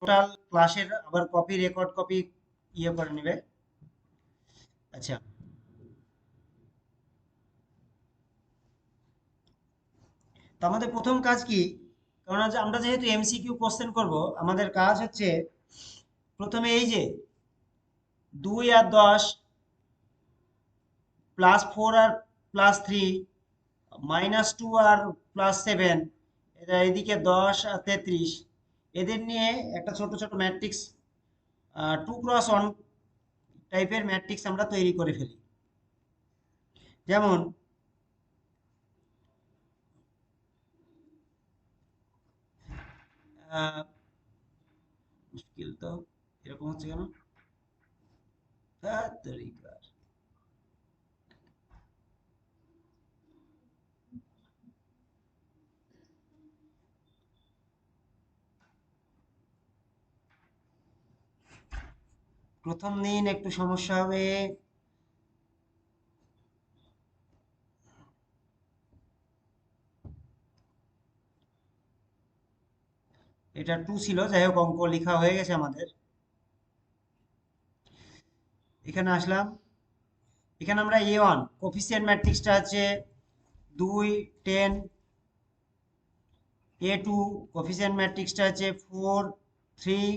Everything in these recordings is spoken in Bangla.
টোটাল ক্লাসের আবার কপি রেকর্ড কপি ইয়ে করে নেবে। আচ্ছা, তো আমাদের প্রথম কাজ কি? কারণ আমরা যেহেতু এমসিকিউ কোশ্চেন করব, আমাদের কাজ হচ্ছে প্রথমে এই যে 2 আর 10 +4 আর +3 -2 আর +7, এটা এদিকে 10 আর 33, এদের নিয়ে একটা ছোট ছোট ম্যাট্রিক্স 2x1 টাইপের ম্যাট্রিক্স আমরা তৈরি করে ফেলি। যেমন আহ, মুশকিল তো, এরকম হচ্ছে কেন? তরিকার প্রথম দিন একটু সমস্যা হবে। এটা 2 ছিল, যাই হোক অঙ্ক লেখা হয়ে গেছে আমাদের। এখানে আসলাম, এখানে আমরা A1 কোফিসিয়েন্ট ম্যাট্রিক্সটা আছে 2, 10। A2 কোফিসিয়েন্ট ম্যাট্রিক্সটা আছে 4, 3।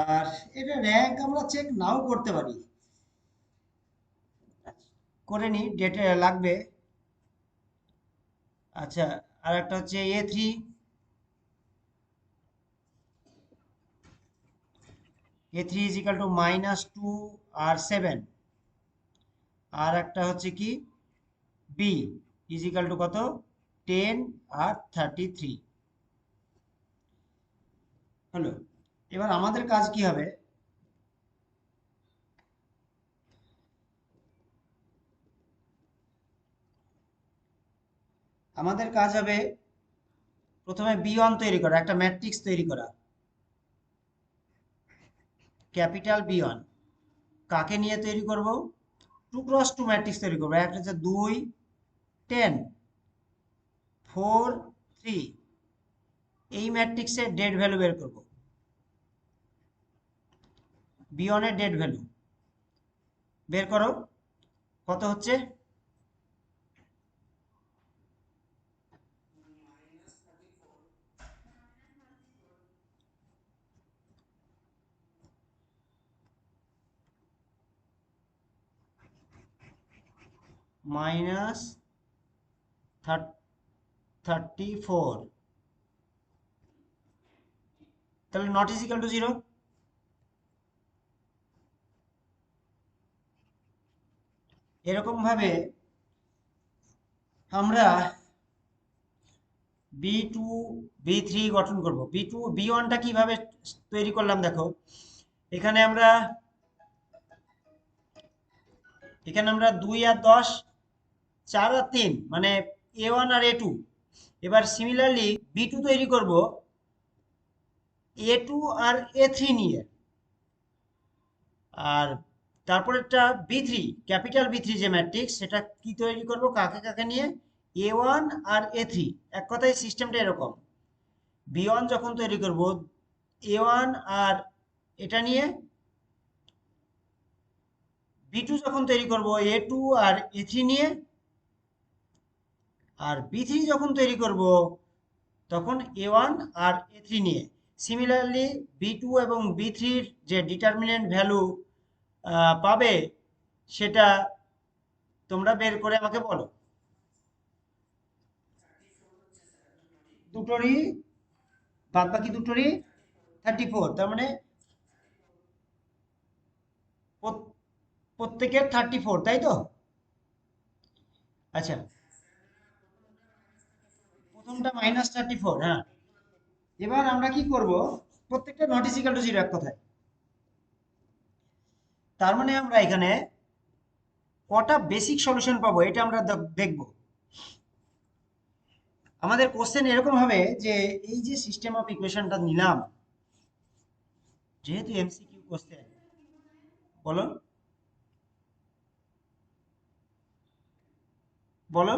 আর এটা র্যাঙ্ক আমরা চেক নাও করতে পারি, করে নি, ডেটে লাগবে। আচ্ছা, আর একটা হচ্ছে A3, A3 is equal two -2 আর 7। আর একটা হচ্ছে কি বি ইজ ইকাল টু কত, 10 আর 33 হলো। এবার আমাদের কাজ কি হবে? আমাদের কাজ হবে প্রথমে B1 তৈরি করা, একটা ম্যাট্রিক্স তৈরি করা, ক্যাপিটাল B1। কাকে নিয়ে তৈরি করব? 2x2 ম্যাট্রিক্স তৈরি করবো। একটা হচ্ছে 2, 10, 4, 3। এই ম্যাট্রিক্সের ডেট ভ্যালু বের করব, B1 এর ডেট ভ্যালু বের করো, কত হচ্ছে? -34, তাহলে নট ইজ ইকাল টু 0। এরকম ভাবে আমরা B2, B3 গঠন করব। B1টা কিভাবে তৈরি করলাম দেখো। এখানে আমরা এখানে আমরা 2 আর 10, 4 আর 3, মানে A1 আর A2। এবার সিমিলারলি B2 তৈরি করব A2 আর A3 নিয়ে। আর তারপরেরটা B3, ক্যাপিটাল B3 যে ম্যাট্রিক্স, সেটা কি তৈরি করব, কাকে কাকে নিয়ে? A1 আর A3। এক কথায় সিস্টেমটা এরকম, B1 যখন তৈরি করব A1 আর এটা নিয়ে, B2 যখন তৈরি করব A2 আর A3 নিয়ে, আর B3 যখন তৈরি করব তখন A1 আর A3 নিয়ে। সিমিলারলি B2 এবং B3-র যে ডিটারমিনেন্ট ভ্যালু পাবে, সেটা তোমরা বের করে আমাকে বলো। দুটোরই, বাদ বাকি দুটোরই 34, তার মানে প্রত্যেকের 34, তাই তো? আচ্ছা, প্রথমটা -34, হ্যাঁ। এবার আমরা কি করব? প্রত্যেকটা নট ইজ ইকাল টু 0 এক কথায়। তার মানে আমরা এখানে কটা বেসিক সলিউশন পাবো, এটা আমরা দেখব। আমাদের কোশ্চেন এরকম হবে যে এই যে সিস্টেম অফ ইকুয়েশনটা নিলাম, যেহেতু এমসিকিউ কোশ্চেন, বলো বলো।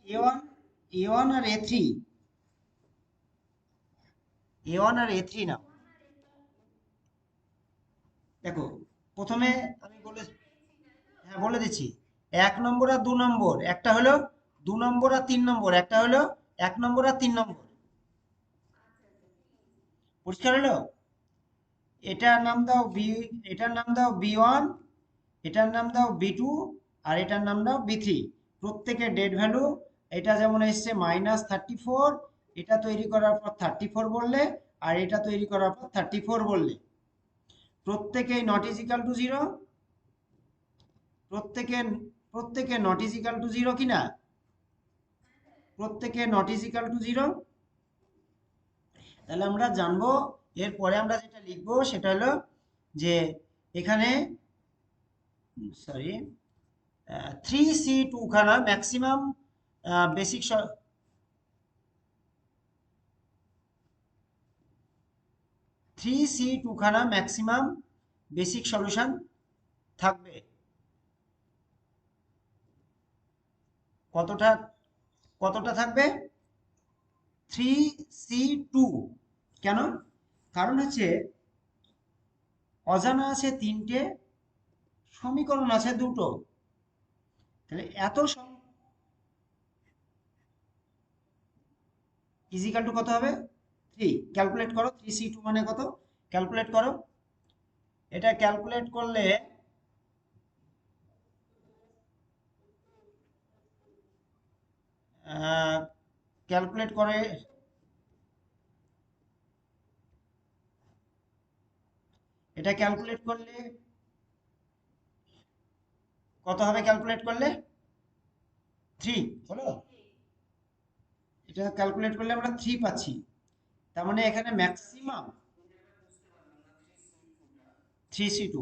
A1 আর A3, A1 আর A3 না। দেখো প্রথমে আমি হ্যাঁ বলে দিচ্ছি। 1 নম্বর আর 2 নম্বর, একটা হলো 2 নম্বর আর 3 নম্বর, একটা হলো 1 নম্বর আর 3 নম্বর। পরিষ্কার হলো? এটার নাম দাও বি, এটার নাম দাও B1, এটার নাম দাও B2, আর এটার নাম দাও B3। প্রত্যেকের ডেট ভ্যালু, এটা যেমন এসছে -34, এটা তৈরি করার পর 34 বললে, আর এটা তৈরি করার পর 34 বললে। প্রত্যেকেই নট ইজ ইকাল টু 0, প্রত্যেকে প্রত্যেকে নট ইজ ইকাল টু 0 কিনা, প্রত্যেকে নট ইজ ইকাল টু 0। তাহলে আমরা জানবো, এরপরে আমরা যেটা লিখবো সেটা হলো যে এখানে সরি 3C2 খানা ম্যাক্সিমাম বেসিক 3C2 খানা ম্যাক্সিমাম বেসিক সলিউশন থাকবে। কতটা কতটা থাকবে? 3C2। কেন? কারণ হচ্ছে অজানা আছে 3টে, সমীকরণ আছে 2টো। তাহলে এত ইজিক্যাল টু কত হবে? 3। ক্যালকুলেট করো 3C2 মানে কত, ক্যালকুলেট করো। এটা ক্যালকুলেট করলে ক্যালকুলেট করে এটা ক্যালকুলেট করলে কত হবে? ক্যালকুলেট করলে 3 হলো। এটা ক্যালকুলেট করলে আমরা 3 পাচ্ছি। তার মানে এখানে ম্যাক্সিমাম 3C2।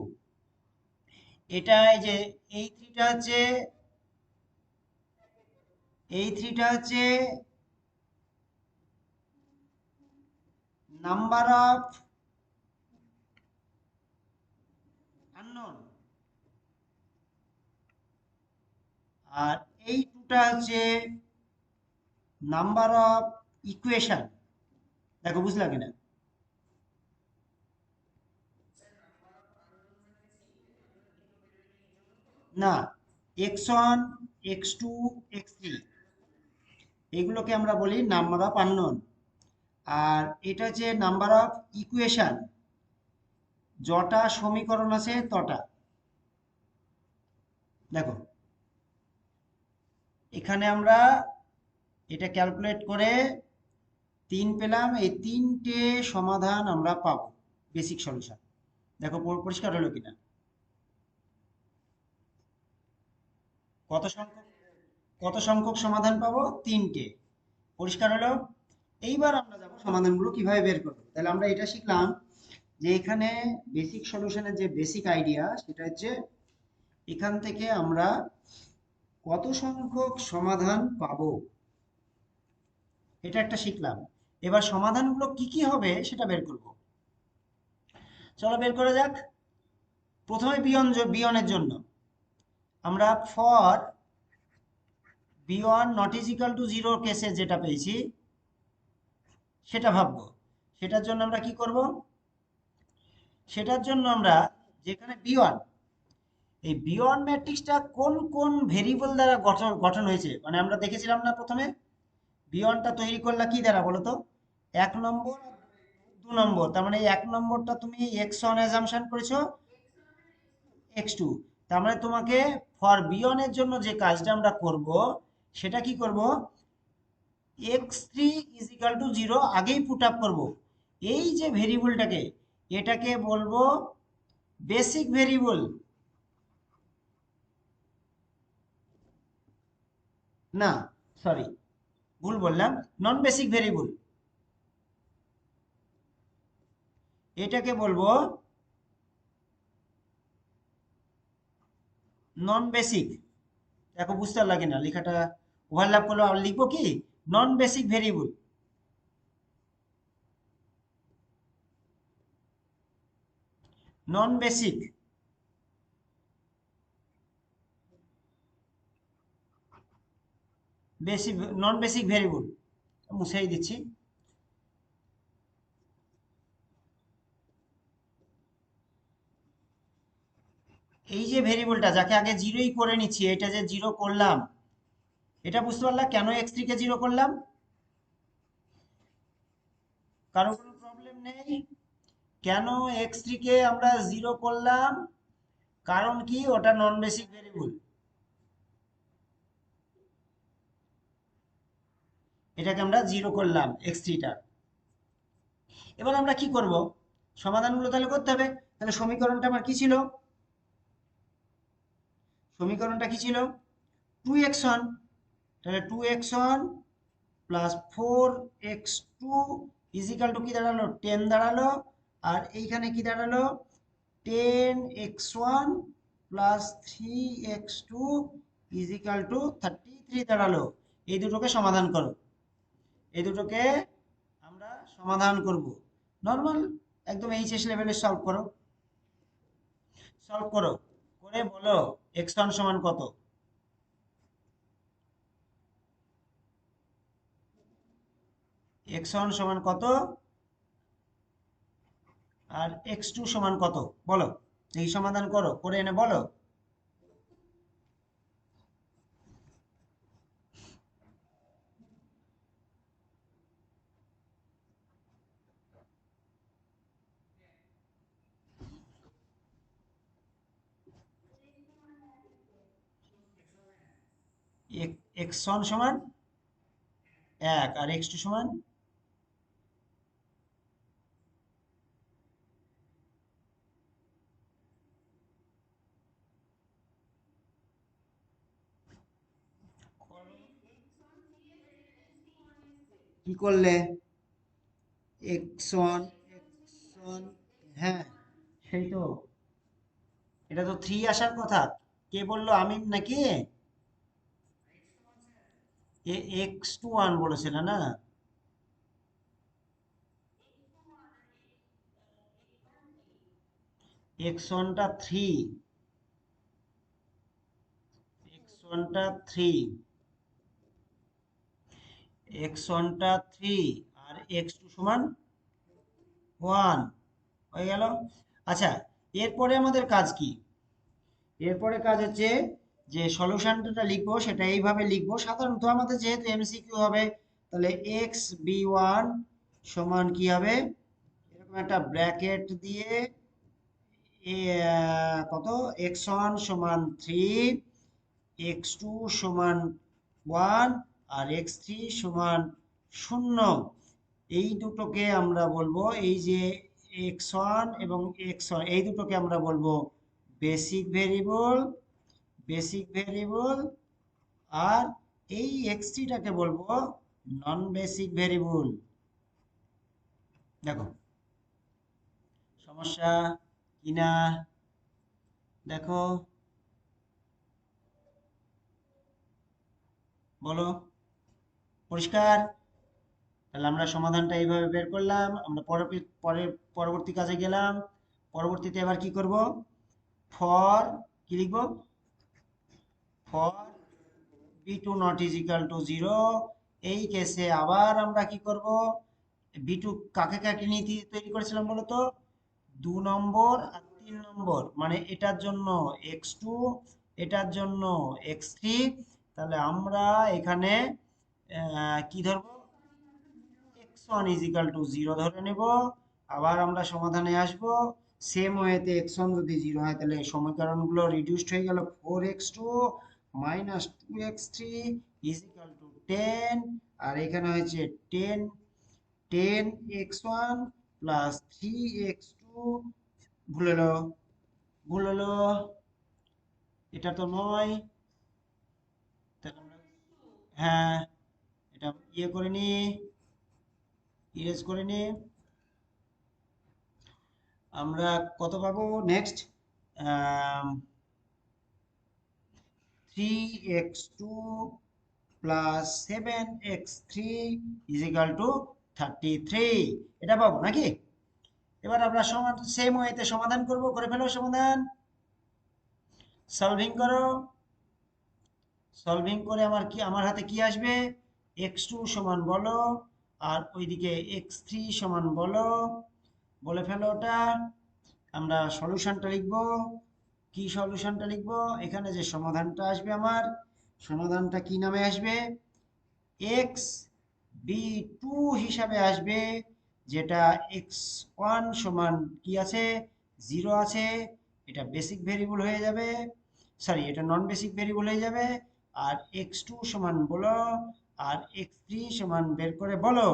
এটা এই যে এই থ্রিটা হচ্ছে, এই থ্রিটা হচ্ছে নাম্বার অফ আননোন, আর এই টুটা হচ্ছে নাম্বার অফ ইকুয়েশন। দেখো বুঝলা কিনা? না, x1, x2, x3 এগুলোকে আমরা বলি নাম্বার অফ আননোন। আর এটা হচ্ছে নাম্বার অফ ইকুয়েশন, যটা সমীকরণ আছে তটা। দেখো এখানে আমরা এটা ক্যালকুলেট করে 3 পেলাম, এই 3টে সমাধান আমরা পাবো, বেসিক সলিউশন। দেখো পরিষ্কার হলো কিনা? কত সংখ্যক কত সংখ্যক সমাধান পাবো? 3টে। পরিষ্কার হলো? এইবার আমরা যাবো সমাধানগুলো কিভাবে বের করবো। তাহলে আমরা এটা শিখলাম যে এখানে বেসিক সলিউশনের যে বেসিক আইডিয়া সেটা হচ্ছে এখান থেকে আমরা কত সংখ্যক সমাধান পাবো, এটা একটা শিখলাম। এবার সমাধানগুলো কি কি হবে সেটা বের করব। চলো বের করা যাক। প্রথমে বিয়নের জন্য আমরা for b1 not is equal two 0 কেসে যেটা পেয়েছি সেটা ভাববো। সেটার জন্য আমরা কি করব? সেটার জন্য আমরা যেখানে b1, এই b1 ম্যাট্রিক্সটা কোন কোন ভেরিয়েবল দ্বারা গঠন গঠন হয়েছে, মানে আমরা দেখেছিলাম না প্রথমে b1টা তৈরি করলা কি দ্বারা বলো তো? 1 নম্বর 2 নম্বর। তার মানে এই 1 নম্বরটা তুমি x1 অ্যাজাম্পশন করেছো, x2। তার মানে তোমাকে ফর b1 এর জন্য যে কাজটা আমরা করব সেটা কি করব? x3 ইজ ইকাল টু 0 আগেই পুট আপ করবো। এই যে ভেরিয়েবলটাকে, এটাকে বলবো বেসিক ভেরিয়েবল। না, সরি, ভুল বললাম, নন বেসিক ভেরিয়েবল। এটাকে বলবো নন বেসিক। দেখো বুঝতে লাগে না লেখাটা, ওভারল্যাপ করলে আবার লিখবো কি নন বেসিক ভেরিয়েবল। নন বেসিক। বেসিক নন বেসিক ভেরিয়েবল মুছেই দিচ্ছি। এই যে ভেরিয়েবলটা যাকে আগে জিরোই করে নিচ্ছি, এটা যে জিরো করলাম, এটা বুঝতে পারলাম কেন x3 কে জিরো করলাম? কারো কোনো প্রবলেম নেই? কেন x3 কে আমরা জিরো করলাম? কারণ কি, ওটা নন বেসিক ভেরিয়েবল। এটাকে আমরা জিরো করলাম x3 টা। এবার আমরা কি করব? সমাধানগুলো তাহলে করতে হবে। তাহলে সমীকরণটা আমার কি ছিল? সমীকরণটা কি ছিল? 2x1। তাহলে 2x1 plus 4x2 is equal two কি দাঁড়ালো? 10 দাঁড়ালো। আর এইখানে কি দাঁড়ালো? 10x1 plus 3x2 is equal two 33 দাঁড়ালো। এই দুটোকে সমাধান করো। এই দুটোকে আমরা সমাধান করব। নর্মাল একদম এইচএস লেভেলে সলভ করো। সলভ করো, করে বলো x1 সমান কত? x1 সমান কত আর x2 সমান কত? বলো। এই সমাধান করো, করে এনে বলো। x1 সমান 1 আর x2 সমান কি করলে? x1 x1, হ্যাঁ সেই তো। এটা তো 3 আসার কথা। কে বললো, আমি নাকি? x21 বলেছিল না? x1 টা 3, x1 টা 3, x1 টা 3 আর x2 সমান 1 হয়ে গেল। আচ্ছা, এরপরে আমাদের কাজ কি? এরপরে কাজ হচ্ছে যে সলিউশনটা লিখবো, সেটা এইভাবে লিখবো। সাধারণত আমাদের যেহেতু এমসিকিউ হবে, তাহলে এক্স বি ওয়ান সমান কি হবে? এরকম একটা ব্র্যাকেট দিয়ে কত, x1 সমান 3, x2 সমান 1 আর x3 সমান 0। এই দুটোকে আমরা বলবো, এই যে x1 এবং x1 এই দুটোকে আমরা বলবো বেসিক ভেরিয়েবল। Basic variable. আর এই x3টাকে বলবো নন বেসিক ভেরিয়েবল। দেখো সমস্যা কিনা দেখো, বলো। পরিষ্কার? তাহলে আমরা সমাধানটা এইভাবে বের করলাম। আমরা পরবর্তী কাজে গেলাম। পরবর্তীতে এবার কি করব? ফর কি লিখবো? For b2 not is equal two 0। এই কেসে আবার আমরা কি করব? b2 কাকে কাকে নিয়ে তৈরি করেছিলাম বলো তো? 2 নম্বর আর 3 নম্বর, মানে এটার জন্য x2, এটার জন্য x3। তাহলে আমরা এখানে কি ধরবো? x1 ইজ ইকাল টু 0 ধরে নেব। আবার আমরা সমাধানে আসব। সেম ওয়েতে x1 যদি 0 হয়, তাহলে সমীকরণগুলো রিডিউসড হয়ে গেল। 4x2 minus 2x3 is equal two 10। আর এখানে হয়েছে 10, 10x1 প্লাস 3x2। ভুল হলো, ভুল হলো, এটা তো নয়। তাহলে আমরা, হ্যাঁ, এটা ইয়ে করে নি, ইরেজ করে নি। আমরা কত পাবো next? 3x2 plus 7x3 is equal two 33। এটা পাবো নাকি? এবার আমরা সেম ওয়েতে সমাধান করব। করে ফেলো সমাধান, সলভিং করো। সলভিং করে আমার হাতে কি আসবে, x2 সমান বলো, আর ওইদিকে x3 সমান বলো, বলে ফেলো ওটা। আমরা সলিউশনটা লিখবো। কি সলিউশনটা লিখবো, এখানে যে সমাধানটা আসবে আমার, সমাধানটা কি নামে আসবে, এক্স বি টু হিসাবে আসবে, যেটা x1 সমান কি আছে, 0 আছে। এটা বেসিক ভেরিয়েবল হয়ে যাবে, সরি এটা নন বেসিক ভেরিয়েবল হয়ে যাবে। আর x2 সমান বলো, আর x3 সমান বের করে বলো।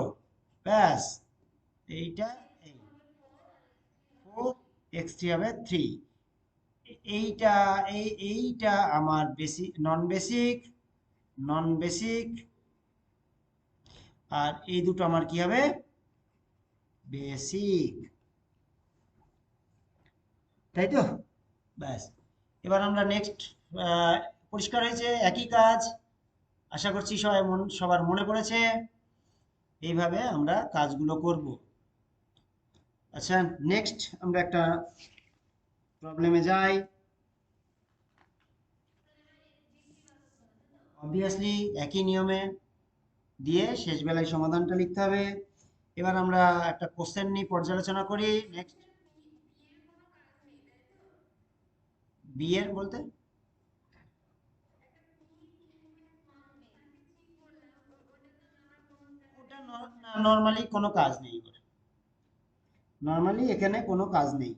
ব্যাস, এইটা এই 4, x3 হবে 3। এইটা এইটা আমার বেসিক, নন বেসিক, নন বেসিক। আর এই দুটো আমার কি হবে, বেসিক। তাই তো? ব্যাস, এবার আমরা নেক্সট, পরিষ্কার হয়েছে, একই কাজ। আশা করছি সবার মনে পড়েছে। এইভাবে আমরা কাজগুলো করব। আচ্ছা, নেক্সট আমরা একটা প্রবলেমে যাই। অবভিয়াসলি একই নিয়মে দিয়ে শেষ বেলায় সমাধানটা লিখতে হবে। এবার আমরা একটা কোশ্চেন নিয়ে পর্যালোচনা করি। নেক্সট, বি এর বলতে, ওটা নর্মালি কোনো কাজ নেই, নর্মালি এখানে কোনো কাজ নেই।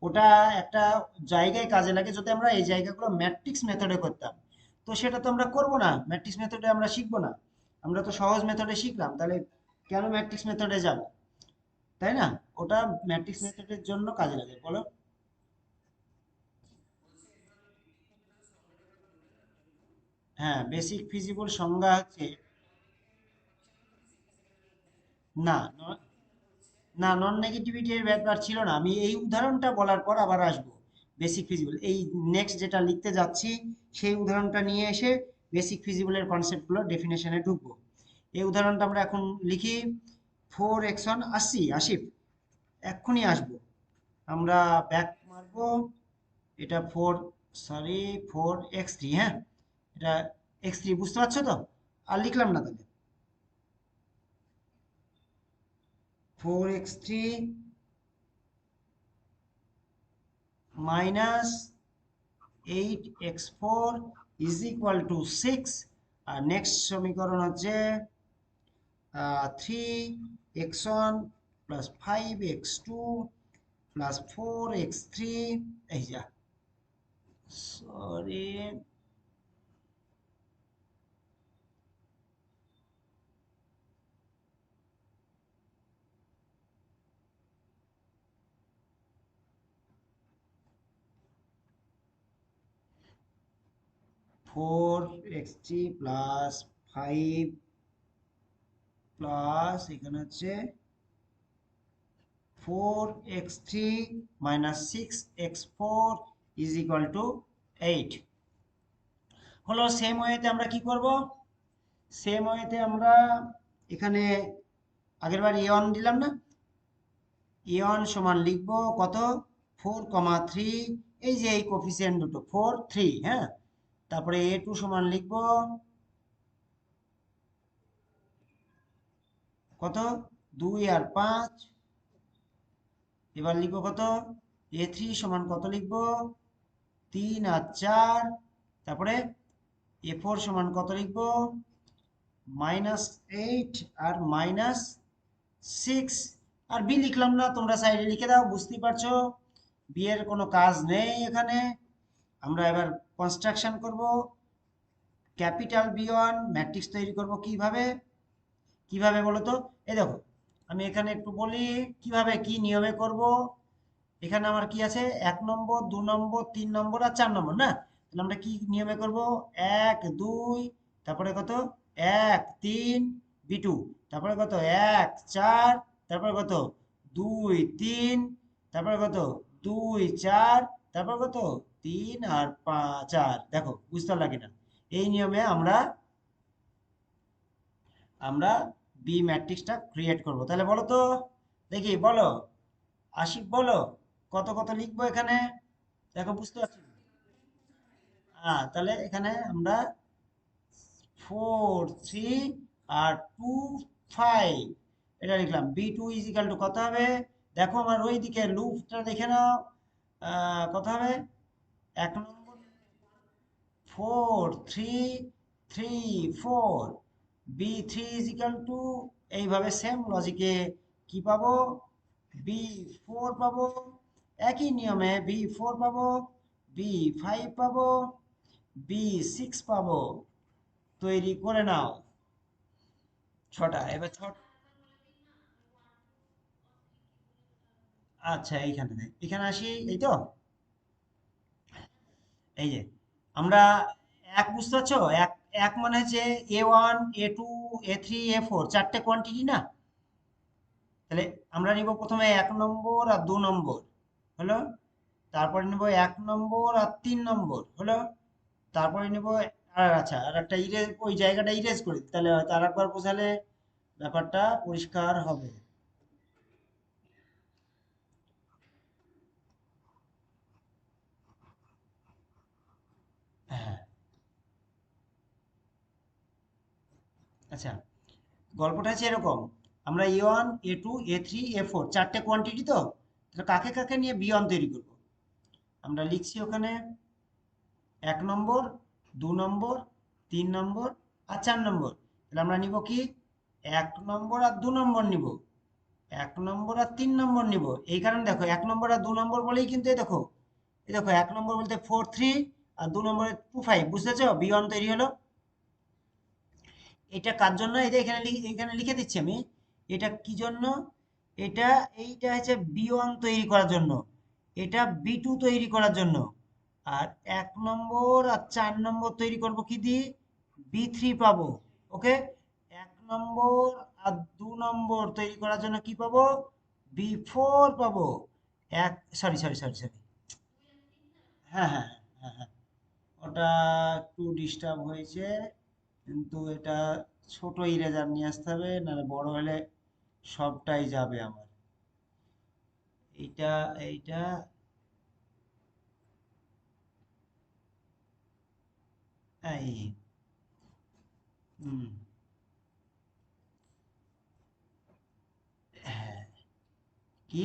ওটা একটা জায়গায় কাজে লাগে, যদি আমরা এই জায়গাগুলো ম্যাট্রিক্স মেথডে করতাম। তো সেটা তো আমরা করব না, ম্যাট্রিক্স মেথডে আমরা শিখবো না। আমরা তো সহজ মেথডে শিখলাম, তাহলে কেন ম্যাট্রিক্স মেথডে যাব, তাই না? ওটা ম্যাট্রিক্স মেথডের জন্য কাজে লাগে, বলো। হ্যাঁ, বেসিক ফিজিবল সংজ্ঞা হচ্ছে, না না, নন নেগেটিভিটি এর ব্যাপার ছিল না, আমি এই উদাহরণটা বলার পর আবার আসবো বেসিক ফিজিবল। এই নেক্সট যেটা লিখতে যাচ্ছি, সেই উদাহরণটা নিয়ে এসে বেসিক ফিজিবলের কনসেপ্টগুলো ডেফিনেশনে ঢুকবো। এই উদাহরণটা আমরা এখন লিখি। 4x1 80, আসিফ এক্ষুনি আসবো। আমরা ব্যাক মারবো। এটা 4, সরি 4x3, হ্যাঁ, এটা x3 বুঝতে পারছো তো? আর লিখলাম না তাহলে, 4x3 minus 8x4 is equal to 6। আর নেক্সট সমীকরণ হচ্ছে 3x1 plus 5x2 plus 4x3, এই যা, সরি, 4x3 প্লাস 5 প্লাস এখানে হচ্ছে 4x3 minus 6x4 is equal two 8 হলো। সেম ওয়েতে আমরা কি করব, সেম ওয়েতে আমরা এখানে আগের বার a1 দিলাম না, a1 সমান লিখবো কত, 4,3, এই যে এই কোফিসিয়েন্ট দুটো 4 3, হ্যাঁ। তারপরে a2 সমান লিখবো কত, 2 আর 5। এবার লিখবো কত, a3 সমান কত লিখবো, 3 আর 4। তারপরে a4 সমান কত লিখবো, -8 আর -6। আর বি লিখলাম না, তোমরা সাইডে লিখে দাও, বুঝতেই পারছো বি এর কোনো কাজ নেই এখানে। আমরা এবার কনস্ট্রাকশন করব, ক্যাপিটাল বি1 ম্যাট্রিক্স তৈরি করব কিভাবে, কিভাবে বলো তো। এই দেখো, আমি এখানে একটু বলি কিভাবে, কি নিয়মে করব। এখানে আমার কি আছে, 1 নম্বর, 2 নম্বর, 3 নম্বর আর 4 নম্বর, না? তাহলে আমরা কি নিয়মে করব, 1 2, তারপরে কত, 1 3 বি2, তারপরে কত 1 4, তারপরে কত 2 3, তারপরে কত 2 4, তারপর কত 3 আর 4। দেখো বুঝতে লাগে না, এই নিয়মে আমরা আমরা বি ম্যাট্রিক্সটা ক্রিয়েট করব। তাহলে বলো তো, দেখি বলো, আশিক বলো, কত কত লিখবো এখানে, দেখো বুঝতে পারছি। তাহলে এখানে আমরা 4 3 আর 2 5 এটা লিখলাম। b2 ইজ ইকাল টু কত হবে? দেখো আমার ওই দিকে লুপটা দেখে নাও। কত হবে? 1 নম্বর 4 3 3 4 b3 ইজ ইকাল টু, এইভাবে সেম লজিকে কি পাবো? b4 পাবো, একই নিয়মে b4 পাবো, b5 পাবো, b6 পাবো। তৈরি করে নাও ছটা। এবার আচ্ছা এইখানে এখানে আসি, এই তো এই যে আমরা এক, বুঝতে পারছো? এক এক মানে হচ্ছে A1 A2 A3 A4 চারটে কোয়ান্টিটি না? তাহলে আমরা নিব প্রথমে 1 নম্বর আর 2 নম্বর, হলো। তারপরে নিব 1 নম্বর আর 3 নম্বর, হলো। তারপরে নিব, আর আচ্ছা আর একটা ইরেজ, ওই জায়গাটা ইরেজ করি, তাহলে হয়তো আর একবার বোঝালে ব্যাপারটা পরিষ্কার হবে। হ্যাঁ, আচ্ছা, গল্পটা হচ্ছে এরকম। আমরা A1 A2 A3 A4 চারটে কোয়ান্টিটি তো, তাহলে কাকে কাকে নিয়ে বিয়ন তৈরি করব? আমরা লিখছি ওখানে 1 নম্বর, 2 নম্বর, 3 নম্বর আর 4 নম্বর। তাহলে আমরা নিব কি? 1 নম্বর আর 2 নম্বর নিব, 1 নম্বর আর 3 নম্বর নিব। এই কারণে দেখো 1 নম্বর আর 2 নম্বর বলেই কিন্তু এই দেখো 1 নম্বর বলতে 4 3 আর 2 নম্বরে 2 5, বুঝতেছো? বিয়ন তৈরি হলো। এটা কার জন্য? এই যে এখানে লিখে দিচ্ছি আমি। এটা কি জন্য? এটা, এইটা হচ্ছে B1 তৈরি করার জন্য, এটা B2 তৈরি করার জন্য। আর 1 নম্বর আর 4 নম্বর তৈরি করব কি দিয়ে? B3 পাবো। ওকে, 1 নম্বর আর 2 নম্বর তৈরি করার জন্য কি পাবো? B4 পাবো। এক, সরি সরি সরি সরি, হ্যাঁ হ্যাঁ হ্যাঁ হ্যাঁ, ওটা একটু ডিস্টার্ব হয়েছে, কিন্তু এটা ছোট ইরেজার নিয়ে আসতে হবে, নাহলে বড় হলে সবটাই যাবে আমার। এইটা এইটা এই হুম, হ্যাঁ, কি,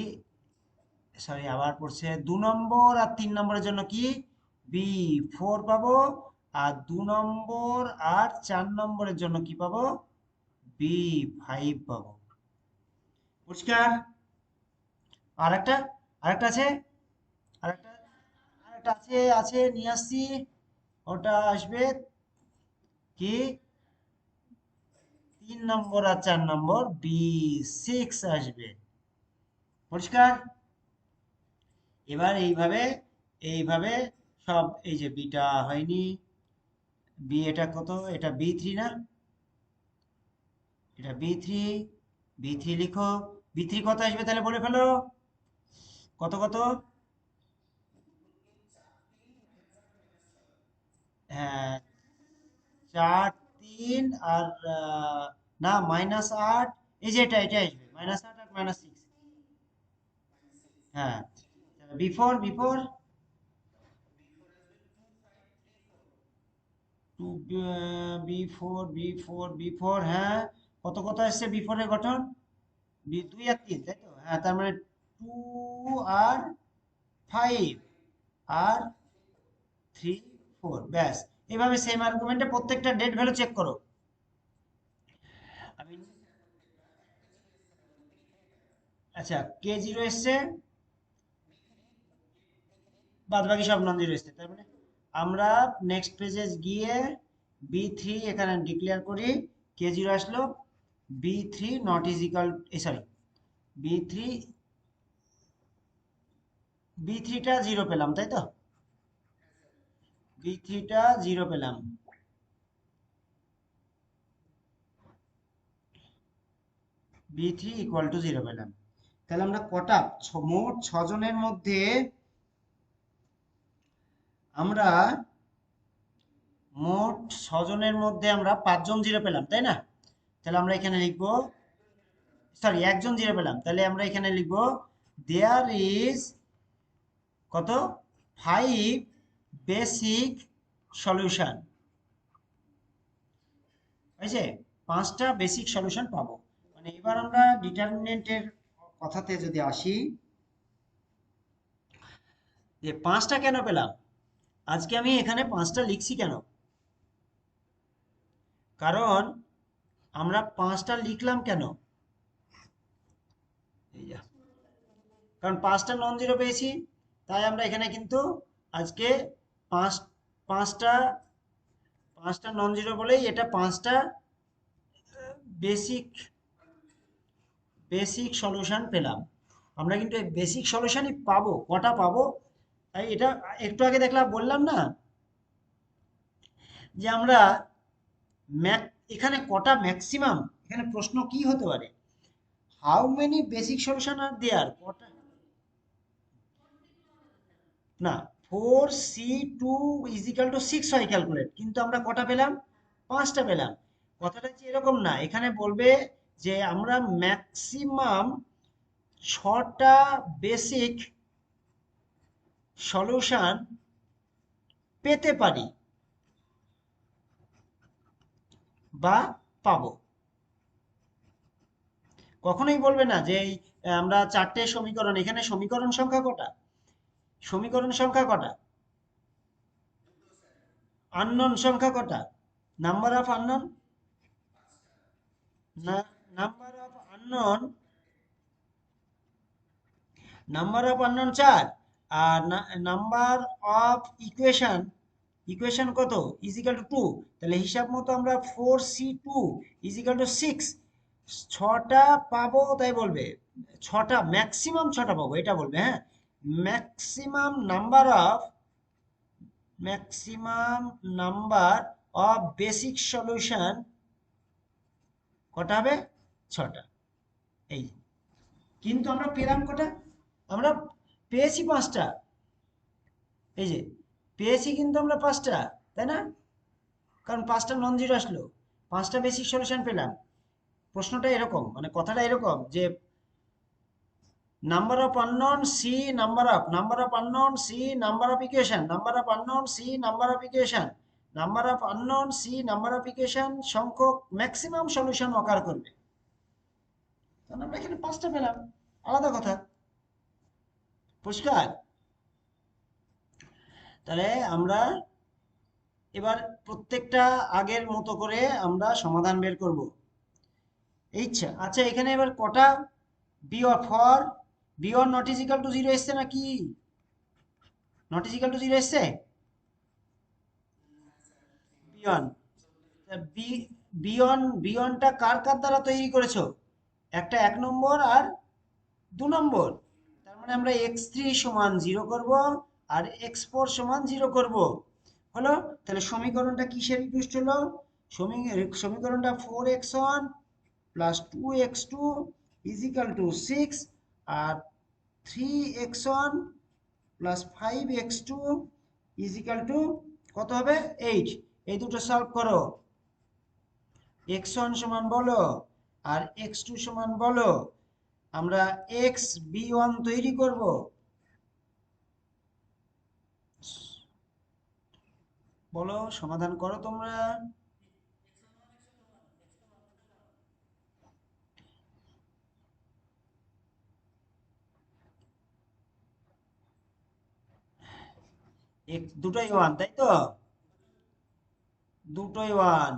সরি আবার পড়ছে। 2 নম্বর আর 3 নম্বরের জন্য কি? B4 পাবো। আর 2 নম্বর আর 4 নম্বরের জন্য কি পাবো? B5 পাবো। পরিষ্কার? আরেকটা, আরেকটা আছে, আরেকটা, আরেকটা আছে, আছে নিয়ে আসছি। ওটা আসবে কি? 3 নম্বর আর 4 নম্বর B6 আসবে। পরিষ্কার? এবার এইভাবে, এইভাবে সব, এই যে বিটা হয়নি, বি এটা কত? এটা B3 না? এটা B3, B3 লিখো। B3 কত আসবে তাহলে বলে ফেলো। কত কত? হ্যাঁ, 4 3 আর না, -8। এই যে এটা আসবে -8 আর -6। হ্যাঁ, B4 টু, বি ফোর, হ্যাঁ। কত কত আসছে B4 এর গঠন? 2 আর 3, তাই তো? হ্যাঁ, তার মানে 2 আর 5 আর 3 4, ব্যাস। এইভাবে সেম আর্গুমেন্টে প্রত্যেকটা ডেট ভ্যালু চেক করো। আমি, আচ্ছা, K0 এসছে, বাদ বাকি সব নন জিরো এসছে, তার মানে আমরা নেক্সট পেজে গিয়ে B3 এখানে ডিক্লেয়ার করি। K0 আসলো, B3 not is equal, sorry, B3, B3টা জিরো পেলাম, তাই তো? B3টা জিরো পেলাম, B3 ইকুয়াল টু জিরো পেলাম। তাহলে আমরা কটা, মোট 6 জনের মধ্যে আমরা, মোট 6 জনের মধ্যে আমরা 5 জন জিরো পেলাম, তাই না? তাহলে আমরা এখানে লিখবো, সরি, একজন জিরো পেলাম, তাহলে আমরা এখানে লিখবো দেয়ার ইজ কত? 5 বেসিক সলিউশন। হয়েছে? 5টা বেসিক সলিউশন পাবো। মানে এবার আমরা ডিটারমিনেন্টের কথাতে যদি আসি, যে 5টা কেন পেলাম, আজকে আমি এখানে 5টা লিখছি কেন? কারণ আমরা 5টা লিখলাম কেন? এই যা, কারণ 5টা নন জিরো পেয়েছি, তাই আমরা এখানে কিন্তু আজকে পাঁচ পাঁচটা পাঁচটা নন জিরো বলেই এটা 5টা বেসিক বেসিক সলিউশন পেলাম। আমরা কিন্তু এই বেসিক সলিউশনই পাবো, কটা পাবো? তাই এটা একটু আগে দেখলাম, বললাম না যে আমরা এখানে কটা ম্যাক্সিমাম, এখানে প্রশ্ন কি হতে পারে, হাউ মেনি বেসিক সলিউশন আর দেয়ার, কটা না, 4c2 ইজিক্যাল টু 6 হয় ক্যালকুলেট, কিন্তু আমরা কটা পেলাম? 5টা পেলাম। কথাটা হচ্ছে এরকম না, এখানে বলবে যে আমরা ম্যাক্সিমাম 6টা বেসিক সলিউশন পেতে পারি বা পাবো। কখনোই বলবে না যে এই আমরা 4টে সমীকরণ, এখানে সমীকরণ সংখ্যা কটা? সমীকরণ সংখ্যা কটা? আননোন সংখ্যা কটা? নাম্বার অফ আননোন, না, number of unknown, number of unknown 4, আর নাম্বার অফ ইকুয়েশন, ইকুয়েশন কত? Is equal to 2। তাহলে হিসাব মতো আমরা 4c2 ইজিক্যাল টু 6, 6টা পাবো, তাই বলবে 6টা, ম্যাক্সিমাম 6টা পাবো এটা বলবে, হ্যাঁ। Maximum number of, maximum number of basic solution কটা হবে? 6টা। এই, কিন্তু আমরা পেলাম কটা? আমরা পেয়েছি 5টা। এই যে পেয়েছি কিন্তু আমরা 5টা, তাই না? কারণ 5টা নন জিরো আসলো, 5টা বেসিক সলিউশন পেলাম। প্রশ্নটা এরকম, মানে কথাটা এরকম যে number of unknowns, number of unknowns, number of equation, number of unknowns, number of equation, number of unknowns, number of equation সংখ্যক ম্যাক্সিমাম সলিউশন অকার করবে। কারণ আমরা এখানে 5টা পেলাম, আলাদা কথা, পরিষ্কার? তাহলে আমরা এবার প্রত্যেকটা আগের মতো করে আমরা সমাধান বের করব। ইচ্ছা, আচ্ছা এখানে এবার কটা for B one not is equal to zero এসছে নাকি? Not is equal to zero এসছে বিয়ন। বিয়নটা কার কার দ্বারা তৈরি করেছো? একটা 1 নম্বর আর 2 নম্বর। তার মানে আমরা x3 সমান 0 করব আর x4 সমান 0 করব। হলো? তাহলে সমীকরণটা কিসের ইকুইভ্যালেন্ট হলো? সমীকরণটা 4x1 plus 2x2 is equal to 6, আর 3x1 plus 5x2 is equal to কত হবে? 8। এই দুটো সলভ করো, x1 সমান বলো আর x2 সমান বলো, আমরা xb1 তৈরি করব। বলো, সমাধান করো তোমরা। দুটোই 1, তাই তো? দুটোই 1,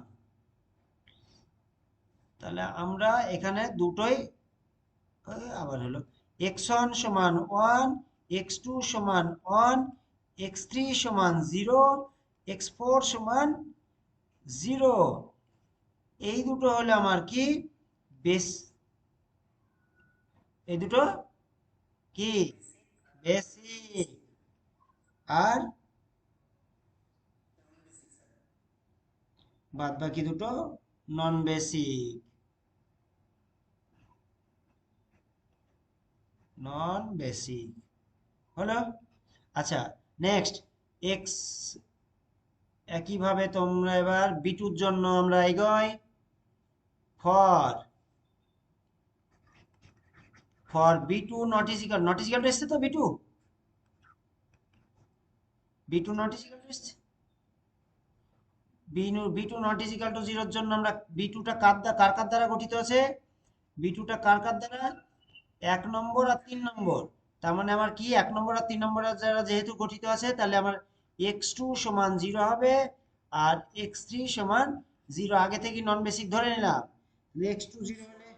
তাহলে আমরা এখানে দুটোই আবার হলো x1 সমান 1, x2 সমান 1, x3 সমান 0, x4 সমান 0। এই দুটো হলো আমার কি বেস, এই দুটো কি বেসিক, আর বাদ বাকি দুটো নন বেসিক, নন বেসিক। হলো? আচ্ছা, নেক্সট এক্স, একইভাবে তোমরা এবার বিটুর জন্য আমরা এগোই। For B two not is equal to এসছে তো, B two not is equal to এসছে, B two not is equal to জিরোর জন্য আমরা বি টুটা কার দ্বারা গঠিত আছে, বি টুটা কার দ্বারা, 1 নম্বর আর 3 নম্বর। তার মানে আমার কি 1 নম্বর আর 3 নম্বরের দ্বারা যেহেতু গঠিত আছে, তাহলে আমার x2 সমান 0 হবে আর x3 সমান 0। আগে থেকে নন বেসিক ধরে নিলাম, x2 0 হলে,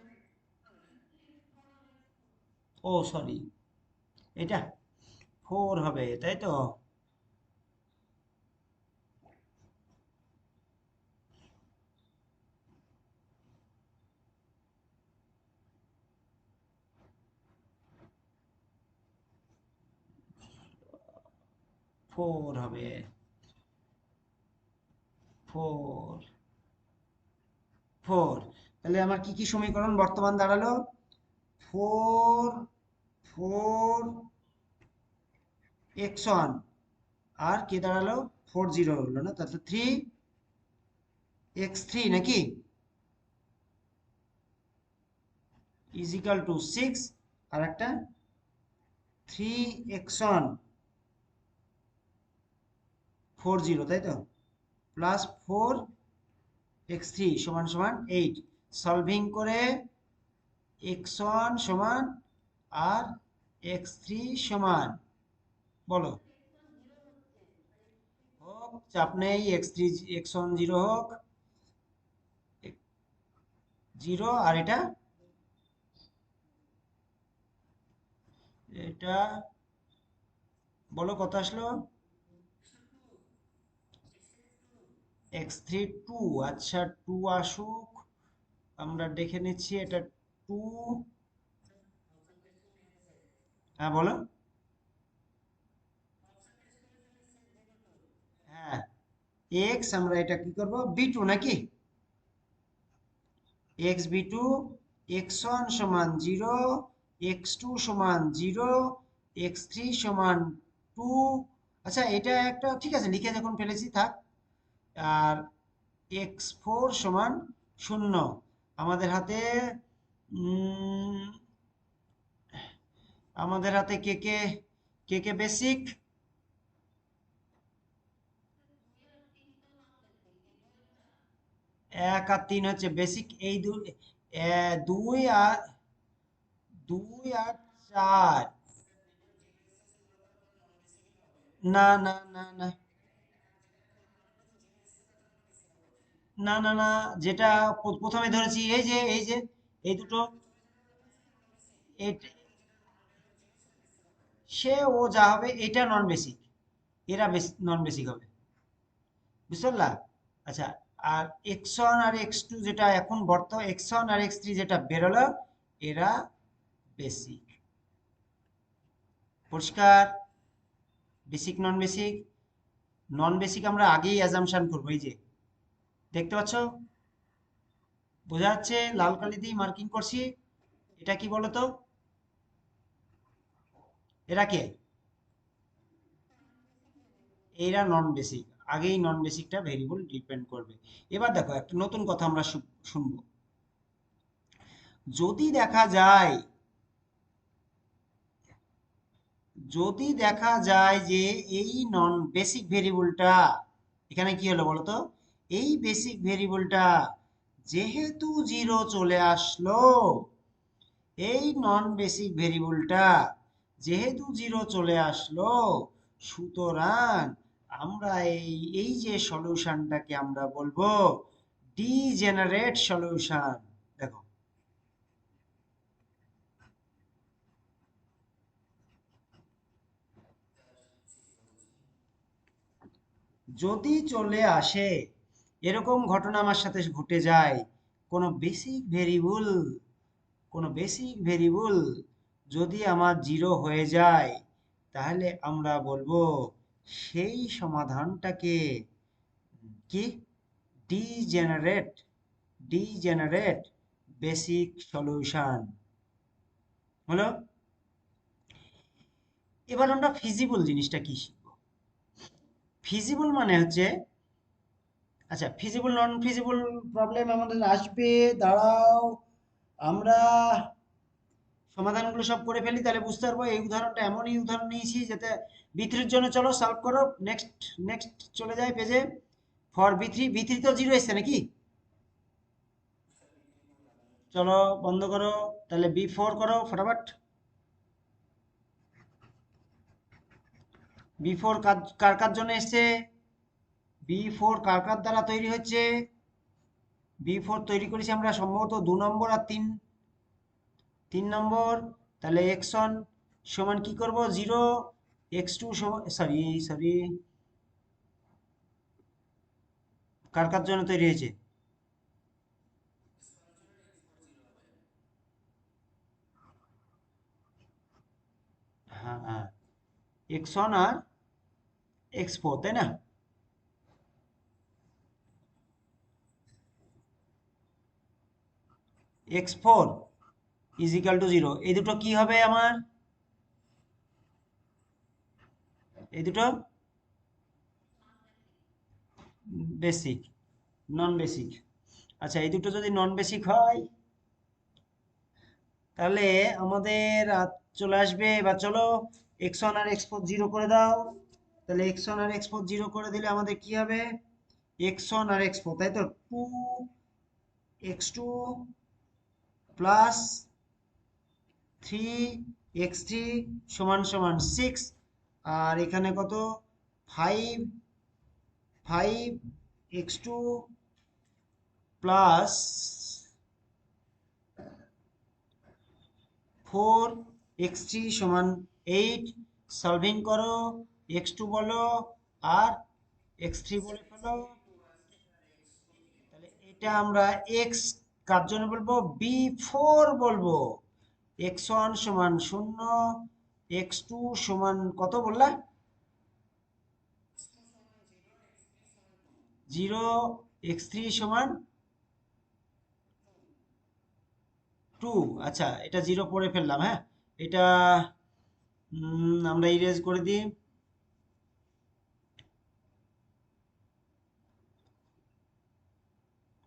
ও সরি, এটা 4 হবে তাই তো। 4 হবে, 4, 4। তাহলে আমার কি কি সমীকরণ বর্তমান দাঁড়ালো, 4 4 x1 আর কে দাঁড়ালো, 4 0 হলো না, তাহলে 3 x3 নাকি ইজ ইকাল টু 6, আর একটা 3 x1 4 0 তাই তো, প্লাস 4 x3 সমান সমান 8। সলভিং করে x1 সমান আর x3 সমান, বলো, হোক চাপ নেই, x1 0 হোক, 0, আর এটা, এটা বলো কত আসলো, x3 2, আচ্ছা 2 আসুক, আমরা দেখে নিচ্ছি এটা 2, হ্যাঁ বলো, হ্যাঁ x, আমরা এটা কি করব, b2 নাকি, x b2, x1 সমান 0, x2 সমান 0, x3 সমান 2। আচ্ছা এটা একটা ঠিক আছে, লিখে যখন ফেলেছি থাক। আর x4 সমান 0। আমাদের হাতে উম, আমাদের হাতে কে কে বেসিক, 1 আর 3 হচ্ছে বেসিক, এই দুই আর 4। না না না না না না না, যেটা প্রথমে ধরেছি, এই যে এই দুটো, এট- সে ও যা হবে এটা নন বেসিক, এরা নন বেসিক হবে, বুঝতে পারলা। আচ্ছা, আর x1 আর x2 যেটা এখন x1 আর x3 যেটা বেরোলো, এরা বেসিক, পরিষ্কার। বেসিক নন বেসিক, নন বেসিক আমরা আগেই অ্যাজাম্পশন করবো, এই যে দেখতে পাচ্ছ, বোঝা যাচ্ছে, লাল কালি দিয়ে মার্কিং করছি। এটা কি বলতো, এরা কে, এরা নন বেসিক, আগেই নন বেসিকটা ভেরিয়েবল ডিপেন্ড করবে। এবার দেখো একটা নতুন কথা আমরা শুনবো, যদি দেখা যায়, যদি দেখা যায় যে এই নন বেসিক ভেরিয়েবলটা, এখানে কি হলো বলতো, এই বেসিক ভেরিয়েবলটা যেহেতু 0 চলে আসলো, এই নন বেসিক ভেরিয়েবলটা যেহেতু 0 চলে আসলো, সুতরাং আমরা এই যে সলিউশনটাকে আমরা বলবো ডিজেনারেট সলিউশন। দেখো, যদি চলে আসে, এরকম ঘটনা আমার সাথে ঘটে যায়, কোনো বেসিক ভেরিয়েবল, কোনো বেসিক ভেরিয়েবল যদি আমার 0 হয়ে যায়, তাহলে আমরা বলবো সেই সমাধানটাকে কি, ডিজেনারেট, ডিজেনারেট বেসিক সলিউশন হলো। এবার আমরা ফিজিবল জিনিসটা কি শিখবো। ফিজিবল মানে হচ্ছে, আচ্ছা ফিজিবল নন ফিজিবল প্রবলেম আমাদের আসবে, দাঁড়াও, আমরা সমাধানগুলো সব করে ফেলি, তাহলে বুঝতে পারবো। এই উদাহরণটা এমনই উদাহরণ নিয়েছি যাতে বি3-এর জন্য, চলো সলভ করো, নেক্সট নেক্সট চলে যায় পেজে। ফর বি থ্রি তো জিরো এসছে নাকি? চলো বন্ধ করো, তাহলে বি4 করো ফটাফট। বি4 কার কার জন্য এসছে? বি4 কার কার দ্বারা তৈরি হচ্ছে? বি4 তৈরি করেছি আমরা সম্ভবত 2 নম্বর আর 3 নম্বর। তাহলে x1 সমান কি করব? 0, x2 সমান, সরি সরি, কার কার জন্য তৈরি হয়েছে? হ্যাঁ হ্যাঁ, x1 আর x4, তাই না? x4 ইজ ইকাল টু 0, এই দুটো কি হবে আমার? এই দুটো বেসিক, নন বেসিক। আচ্ছা, এই দুটো যদি নন বেসিক হয় তাহলে আমাদের চলে আসবে, এবার চলো x1 আর x4 জিরো করে দাও। তাহলে x1 আর x4 জিরো করে দিলে আমাদের কি হবে? x1 আর x4, তাই তো, 2x2 প্লাস 3x3 সমান সমান 6, আর এখানে কত? 5, 5x2 প্লাস 4x3 সমান 8। সলভিং করো, x2 বলো আর x3 বলে ফেলো। তাহলে এটা আমরা x কার জন্য বলবো? বি4 বলবো। x1 সমান 0, x2 সমান কত বললা? 0, x3 সমান 2। আচ্ছা, এটা 0 পড়ে ফেললাম, হ্যাঁ। এটা আমরা ইরেজ করে দিই।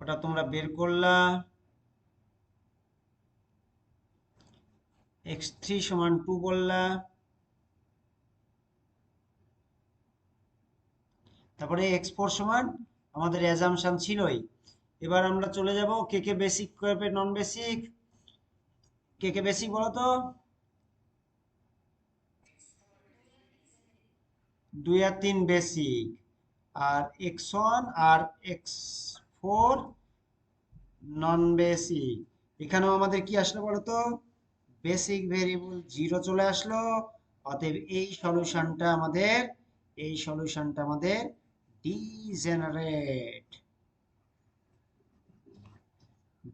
ওটা তোমরা বের করলা, x3 সমান 2 বললা, তারপরে x4 সমান আমাদের অ্যাজাম্পশন ছিলই। এবার আমরা চলে যাব কে কে বেসিক করবে, নন বেসিক। কে কে বেসিক বলো তো? 2 আর 3 বেসিক, আর x1 আর x4 নন বেসিক। এখানেও আমাদের কি আসলো বলো তো? বেসিক ভেরিয়েবল 0 চলে আসলো। অতএব এই সলিউশনটা আমাদের degenerate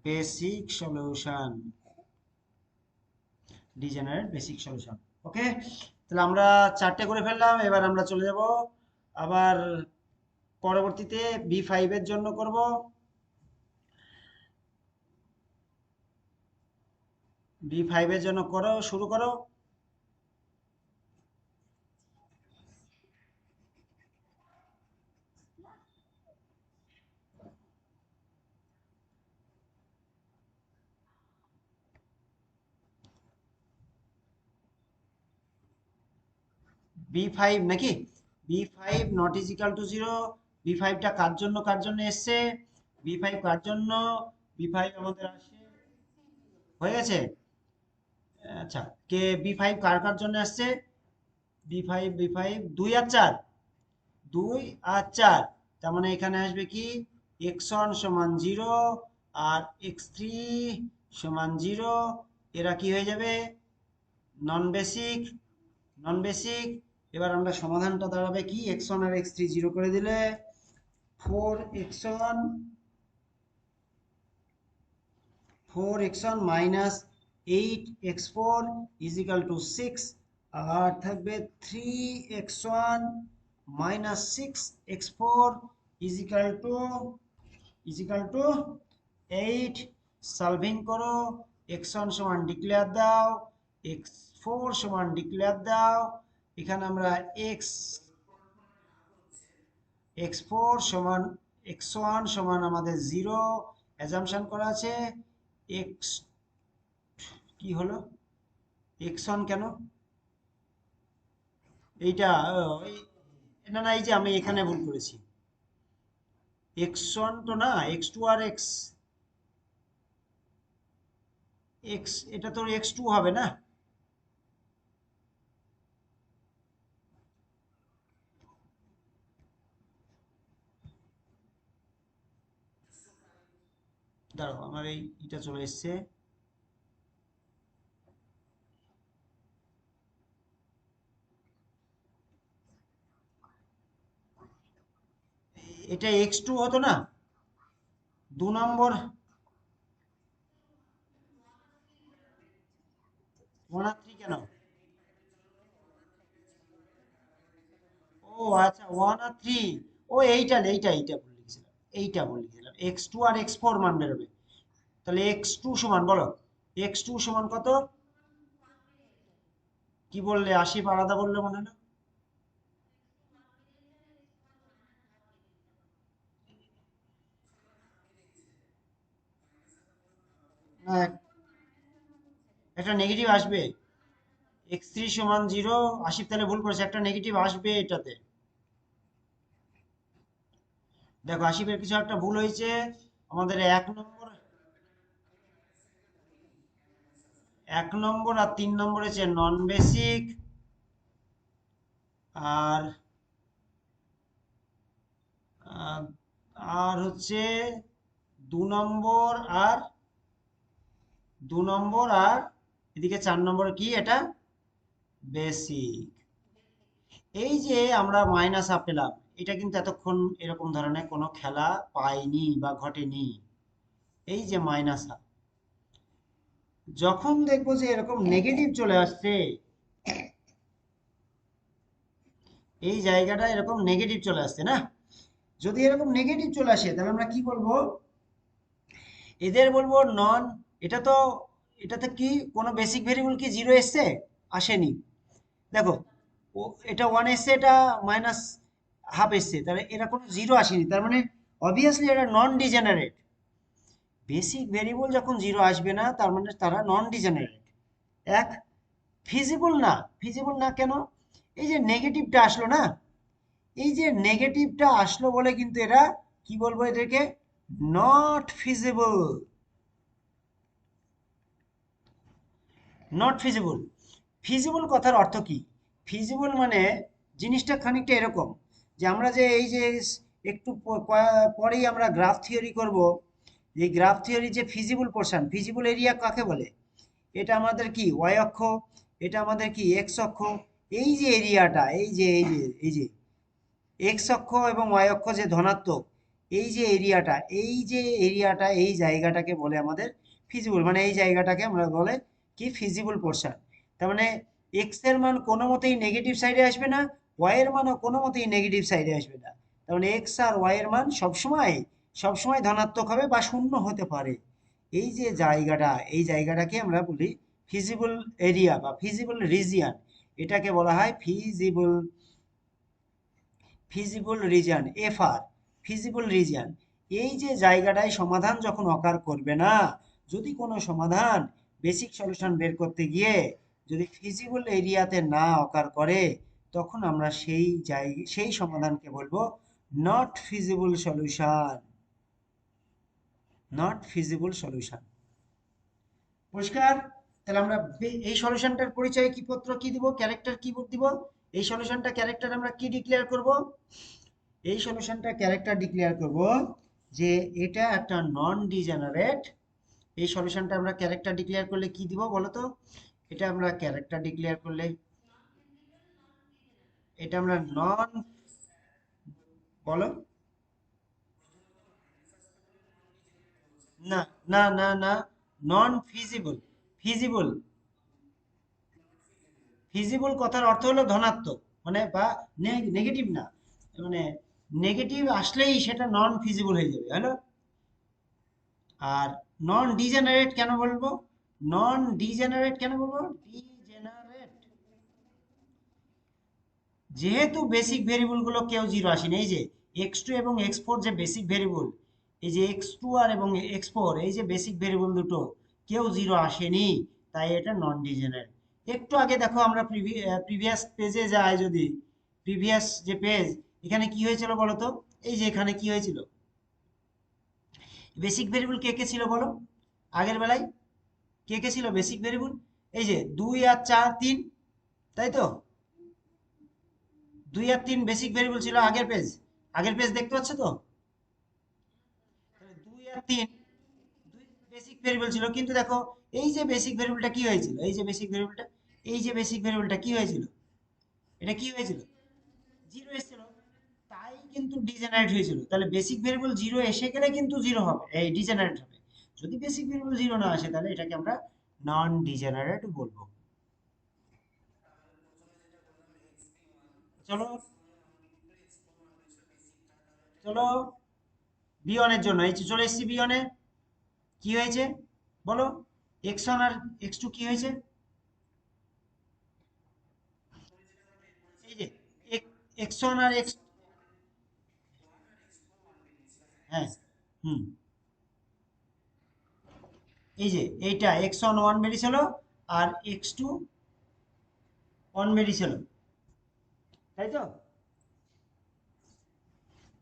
basic solution, degenerate basic solution. Okay, তাহলে আমরা 4টে করে ফেললাম। এবার আমরা চলে যাব আবার পরবর্তীতে বি5 এর জন্য করব। বি5 এর জন্য করো, শুরু করো। বি5 নাকি? বি5 নট ইজ ইকাল টু 0। বি5টা কার জন্য এসছে? বি5 কার জন্য? বি5 আমাদের আসে, হয়ে গেছে। আচ্ছা, কে বি5 কার কার জন্য আসছে? বি5 2 আর 4, 2 আর 4, তার মানে এখানে আসবে কি? x1 সমান 0 আর x3 সমান 0। এরা কি হয়ে যাবে? নন বেসিক, নন বেসিক। এবার আমরা সমাধানটা দাঁড়াবে কি? x1 আর x3 জিরো করে দিলে 4x1, 4x1 minus 8x4 is equal to 6, আর থাকবে 3x1 minus 6x4 is equal two 8। Solving করো, x1 সমান ডিক্লেয়ার দাও, x4 সমান ডিক্লেয়ার দাও। এখানে আমরা x4 সমান x1 সমান আমাদের 0 অ্যাজাম্পশন করা আছে। x কি হলো? x1 কেন? এইটা না না, এই যে আমি এখানে ভুল করেছি। x1 তো না, x2 আর x এটা তো x2 হবে না। দাঁড়াও, আমার এটা চলে এসছে। এটা x2 হতো না, 2 নম্বর। 1 আর 3 কেন? ও আচ্ছা, 1 আর 3। ও এইটা বলে লিখেছিলাম, x2 আর x4 মান বেরোবে। তাহলে x2 সমান বলো, x2 সমান কত? কি বললে, 80 আলাদা বললে মনে হলো। না, একটা নেগেটিভ আসবে। x3 সমান 0। 80 তাহলে ভুল করেছে, একটা নেগেটিভ আসবে এটাতে। দেখো, 80 কিছু একটা ভুল হয়েছে। আমাদের 1 নম্বর আর 3 নম্বর হচ্ছে নন বেসিক। আর আহ, আর হচ্ছে 2 নম্বর আর 2 নম্বর আর এদিকে 4 নম্বর কি এটা, বেসিক। এই যে আমরা মাইনাস আপ পেলাম, এটা কিন্তু এতক্ষণ এরকম ধরনের কোনো খেলা পাইনি বা ঘটেনি। এই যে মাইনাস আপ, যখন দেখবো যে এরকম নেগেটিভ চলে আসছে, এই জায়গাটা এরকম নেগেটিভ চলে আসছে না, যদি এরকম নেগেটিভ চলে আসে তাহলে আমরা কি বলবো, এদের বলবো নন। এটা তো, এটাতে কি কোনো বেসিক ভেরিয়েবল কি 0 এসছে? আসেনি। দেখো, ও এটা 1 এসছে, এটা মাইনাস হাফ এসছে, তাহলে এরা কোনো 0 আসেনি, তার মানে অবভিয়াসলি এটা নন ডিজেনারেট। বেসিক ভেরিয়েবল যখন 0 আসবে না, তার মানে তারা নন ডিজেনারেট। এক, ফিজিবল না। ফিজিবল না কেন? এই যে নেগেটিভটা আসলো না, এই যে নেগেটিভটা আসলো বলে কিন্তু এরা কি বলবো এদেরকে, not feasible. Not feasible. Feasible কথার অর্থ কি? ফিজিবল মানে জিনিসটা খানিকটা এরকম, যে আমরা যে এই যে একটু পরেই আমরা গ্রাফ থিওরি করব। এই গ্রাফ থিওরি যে ফিজিবল পোর্শন, ফিজিবল এরিয়া কাকে বলে? এটা আমাদের কি ওয়াই অক্ষ, এটা আমাদের কি এক্স অক্ষ। এই যে এরিয়াটা, এই যে এক্স অক্ষ এবং ওয়াই অক্ষ যে ধনাত্মক, এই যে এরিয়াটা এই জায়গাটাকে বলে আমাদের ফিজিবল, মানে এই জায়গাটাকে আমরা বলে কি ফিজিবল পোর্শন। তার মানে এক্স এর মান কোনো মতেই নেগেটিভ সাইডে আসবে না, ওয়াই এর মানও কোনো মতেই নেগেটিভ সাইডে আসবে না। তার মানে এক্স আর ওয়াই এর মান সবসময় সবসময় ধনাত্মক হবে বা শূন্য হতে পারে। এই যে জায়গাটা, এই জায়গাটাকে আমরা বলি ফিজিবল এরিয়া বা ফিজিবল রিজিয়ান। এটাকে বলা হয় feasible region, FR, feasible region. এই যে জায়গাটায় সমাধান যখন অকার করবে না, যদি কোনো সমাধান বেসিক সলিউশন বের করতে গিয়ে যদি ফিজিবল এরিয়াতে না অকার করে, তখন আমরা সেই সমাধানকে বলবো not feasible solution. Not feasible solution. পরিষ্কার? তাহলে আমরা এই সলিউশনটার পরিচয় কি পত্র কি দিব, ক্যারেক্টার কি দিব? এই সলিউশনটা ক্যারেক্টার আমরা কি ডিক্লেয়ার করব? এই সলিউশনটা ক্যারেক্টার ডিক্লেয়ার করব যে এটা একটা নন ডিজেনারেট। এই সলিউশনটা আমরা ক্যারেক্টার ডিক্লেয়ার করলে কি দিব বলো তো? এটা আমরা ক্যারেক্টার ডিক্লেয়ার করলে, এটা আমরা নন, বলো। না, না, নন ফিজিবল। ফিজিবল, ফিজিবল কথার অর্থ হলো ধনাত্মক, মানে বা নেগেটিভ না, মানে নেগেটিভ আসলেই সেটা নন ফিজিবল হয়ে যাবে, হ্যালো। আর নন ডিজেনারেট কেন বলবো? নন ডিজেনারেট কেন বলবো? ডিজেনারেট, যেহেতু বেসিক ভেরিয়েবল গুলো কেউ 0 আসেনি। এই যে x2 এবং x4 যে বেসিক ভেরিয়েবল, এই যে x2 আর এবং x4, এই যে বেসিক ভেরিয়েবল দুটো কেউ 0 আসেনি, তাই এটা নন ডিজেনারেট। একটু আগে দেখো, আমরা প্রিভিয়াস পেজে যাই, যদি প্রিভিয়াস যে পেজ, এখানে কি হয়েছিল বলো তো? এই যে এখানে কি হয়েছিল, বেসিক ভেরিয়েবল কে কে ছিল বলো, আগের বেলায় কে কে ছিল বেসিক ভেরিয়েবল? এই যে 2 আর 4 3, তাই তো? 2 আর 3 বেসিক ভেরিয়েবল ছিল আগের পেজ দেখতে পাচ্ছ তো? তাহলে 2 আর 3 দুই বেসিক ভেরিয়েবল ছিল, কিন্তু দেখো এই যে বেসিক ভেরিয়েবলটা কি হয়েছিল, এই যে বেসিক ভেরিয়েবলটা কি হয়েছিল, এটা কি হয়েছিল, জিরো এসেছিল, তাই কিন্তু ডিজেনারেট হয়েছিল। তাহলে বেসিক ভেরিয়েবল জিরো এসে গেলে কিন্তু জিরো হবে, এই ডিজেনারেট হবে। যদি বেসিক ভেরিয়েবল জিরো না আসে তাহলে এটাকে আমরা নন ডিজেনারেট বলবো। চলো চলো বিয়নের জন্য এই যে চলে এসেছি বিয়নে। কি হয়েছে বলো, x1 আর x2 কি হয়েছে? এই যে x1 আর x, হ্যাঁ, হুম, এই যে এইটা x1 1 বেরিয়েছিল আর x2 1 বেরিয়েছিল, তাই তো?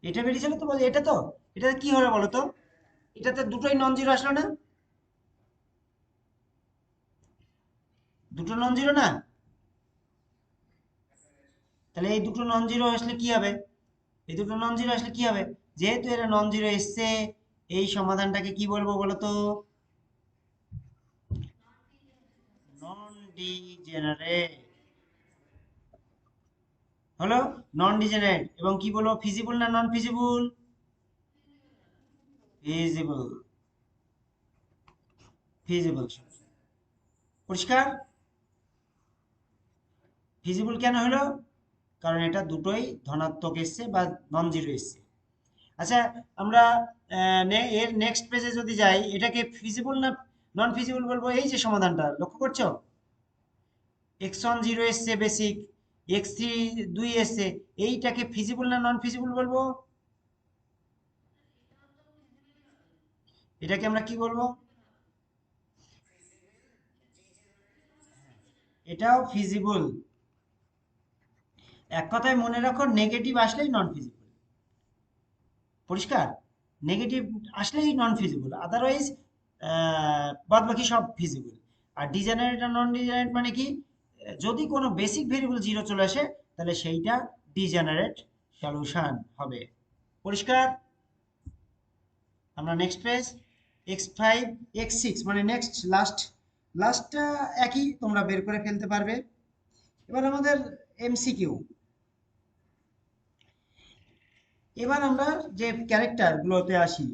এটা বেরিয়েছিল তো, বলছি এটা তো, এটাতে কি হলো বলো তো, এটাতে দুটোই নন জিরো আসলো না, দুটো নন জিরো না? তাহলে এই দুটো নন জিরো আসলে কি হবে, এই দুটো নন জিরো আসলে কি হবে, যেহেতু এরা নন জিরো এসছে, এই সমাধানটাকে কি বলবো বলো তো, নন ডিজেনারেট হলো, নন ডিজেনারেট। এবং কি বলবো, ফিজিবল না নন ফিজিবল? ফিজিবল, ফিজিবল, পরিষ্কার? ফিজিবল কেন হলো, কারণ এটা দুটোই ধনাত্মক এসছে বা নন জিরো এসছে। আচ্ছা, আমরা এর নেক্সট পেজে যদি যাই, এটাকে ফিজিবল না নন ফিজিবল বলবো, এই যে সমাধানটা লক্ষ্য করছো, x1 জিরো এসছে বেসিক, x3 2 এসছে, এইটাকে ফিজিবল না নন ফিজিবল বলবো? এটাকে আমরা কি বলবো, এটাও ফিজিবল। এক কথায় মনে রাখো, নেগেটিভ আসলেই নন ফিজিবল, পরিষ্কার? নেগেটিভ আসলেই নন ফিজিবল, আদারওয়াইজ বাদ বাকি সব ফিজিবল। আর ডিজেনারেট আর নন ডিজেনারেট মানে কি, যদি কোনো বেসিক ভেরিয়েবল জিরো চলে আসে তাহলে সেইটা ডিজেনারেট সলিউশন হবে, পরিষ্কার? আমরা নেক্সট পেজ, x5 x6 মানে নেক্সট লাস্টটা একই, তোমরা বের করে ফেলতে পারবে। এবার আমাদের এমসিকিউ, এবার আমরা যে ক্যারেক্টার গুলোতে আসি,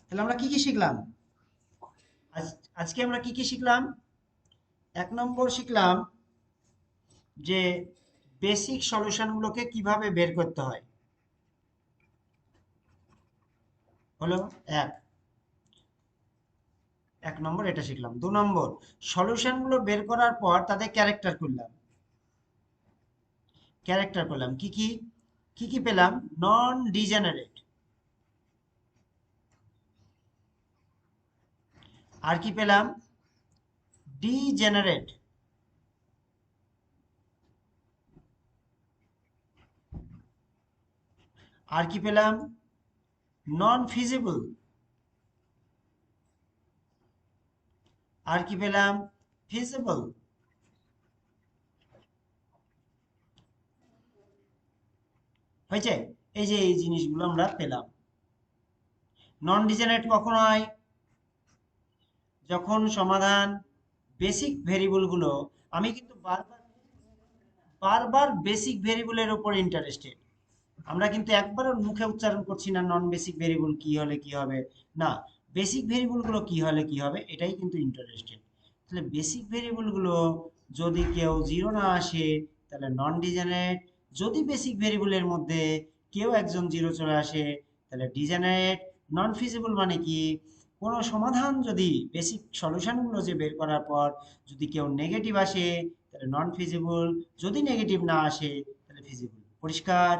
তাহলে আমরা কি কি শিখলাম, আজ আজকে আমরা কি কি শিখলাম? 1 নম্বর শিখলাম যে বেসিক সলিউশনগুলোকে কিভাবে বের করতে হয়, হলো এক, 1 নম্বর এটা শিখলাম। 2 নম্বর, সলিউশনগুলো বের করার পর তাদের ক্যারেক্টার করলাম কি কি, কি কি পেলাম, নন ডিজেনারেট, আর কি পেলাম, ডিজেনারেট, আর কি পেলাম, নন ফিজিবল, আর কি পেলাম, ফিজিবল। হয়েছে? এই যে এই জিনিসগুলো আমরা পেলাম। নন ডিজেনারেট কখন হয়, যখন সমাধান বেসিক ভেরিয়েবলগুলো, আমি কিন্তু বারবার বারবার বেসিক ভেরিয়েবলের উপর ইন্টারেস্টেড, আমরা কিন্তু একবারও মুখে উচ্চারণ করছি না নন বেসিক ভেরিয়েবল কি হলে কি হবে, না, বেসিক ভেরিয়েবলগুলো কি হলে কি হবে এটাই কিন্তু ইন্টারেস্টেড। তাহলে বেসিক ভেরিয়েবলগুলো যদি কেউ জিরো না আসে তাহলে নন ডিজেনারেট, যদি বেসিক ভেরিয়েবলের মধ্যে কেউ একজন জিরো চলে আসে তাহলে ডিজেনারেট। নন ফিজিবল মানে কি, কোনো সমাধান যদি বেসিক সলিউশনগুলো যে বের করার পর যদি কেউ নেগেটিভ আসে তাহলে নন ফিজিবল, যদি নেগেটিভ না আসে তাহলে ফিজিবল, পরিষ্কার?